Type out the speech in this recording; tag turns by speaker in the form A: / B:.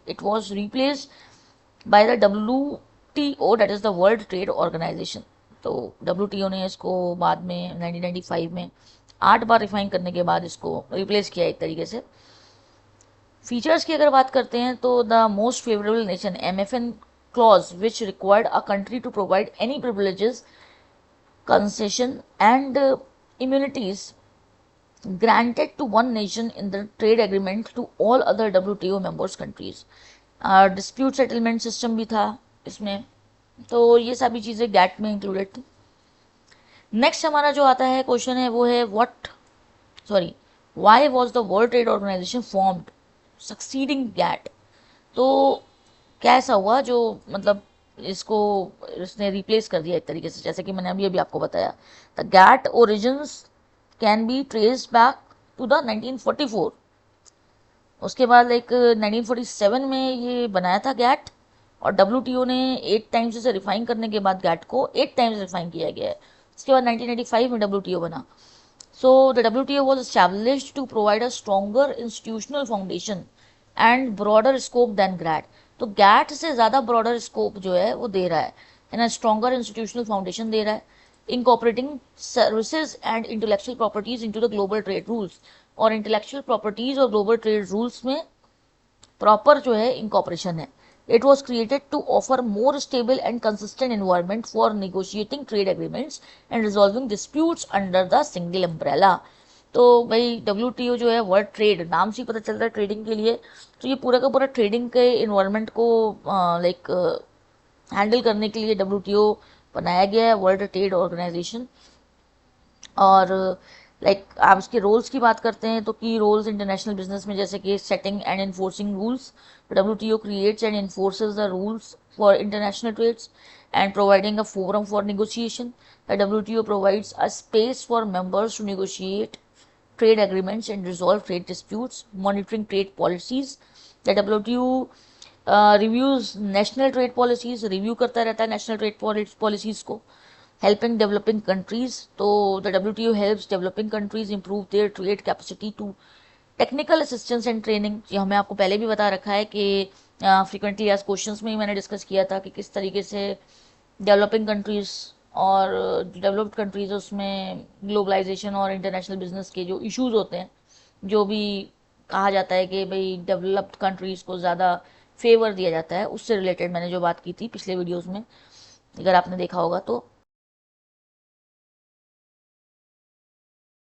A: It was replaced by the WTO, that is the World Trade Organization. तो WTO ने इसको बाद में 1995 में 8 बार रिफाइन करने के बाद इसको रिप्लेस किया एक तरीके से। फीचर्स की अगर बात करते हैं तो the most favourable nation MFN clause which required a country to provide any privileges, concession and immunities granted to one nation in the trade agreement to all other WTO members countries। Dispute settlement system भी था इसमें, तो ये सभी चीज़ें gate में included थी। Next हमारा जो आता है क्वेश्चन है वो है why was the World Trade Organization formed succeeding GATT. तो क्या ऐसा हुआ जो मतलब इसको इसने रिप्लेस कर दिया एक तरीके से, जैसे कि मैंने अभी अभी आपको बताया। The GATT origins can be traced back to the 1944। उसके बाद लाइक 1947 में ये बनाया था गैट, और WTO ने 8 टाइम्स इसे रिफाइन करने के बाद गैट को 8 टाइम्स रिफाइन किया गया है। उसके बाद 1985 में WTO बना। So the WTO was established to provide a stronger institutional foundation and broader scope than GATT। तो GATT से ज़्यादा broader scope जो है वो दे रहा है, and a stronger institutional foundation दे रहा है, incorporating services and intellectual properties into the global trade rules। और intellectual properties और global trade rules में proper जो है incorporation है। It was created to offer more stable and consistent environment for negotiating trade agreements and resolving disputes under the single umbrella। तो भाई WTO जो है वर्ल्ड ट्रेड, नाम से ही पता चल रहा है ट्रेडिंग के लिए, तो ये पूरा का पूरा ट्रेडिंग के इन्वायरमेंट को लाइक हैंडल करने के लिए WTO बनाया गया है, वर्ल्ड ट्रेड ऑर्गेनाइजेशन। और लाइक आप इसके रोल्स की बात करते हैं तो की रोल्स इंटरनेशनल बिजनेस में जैसे कि setting and enforcing rules. WTO creates and enforces the rules for international trades and providing a forum for negotiation। The WTO provides a space for members to negotiate trade agreements and resolve trade disputes, monitoring trade policies। The WTO reviews national trade policies, review करता रहता है national trade policies को। helping developing countries, तो the WTO helps developing countries improve their trade capacity to technical assistance and training. ये हमें आपको पहले भी बता रखा है कि फ्रिक्वेंटली आज क्वेश्चंस में ही मैंने डिस्कस किया था कि किस तरीके से डेवलपिंग कंट्रीज़ और डेवलप्ड कंट्रीज़ उसमें ग्लोबलाइजेशन और इंटरनेशनल बिजनेस के जो इश्यूज होते हैं, जो भी कहा जाता है कि भाई डेवलप्ड कंट्रीज़ को ज़्यादा फेवर दिया जाता है, उससे रिलेटेड मैंने जो बात की थी पिछले वीडियोज़ में, अगर आपने देखा होगा तो।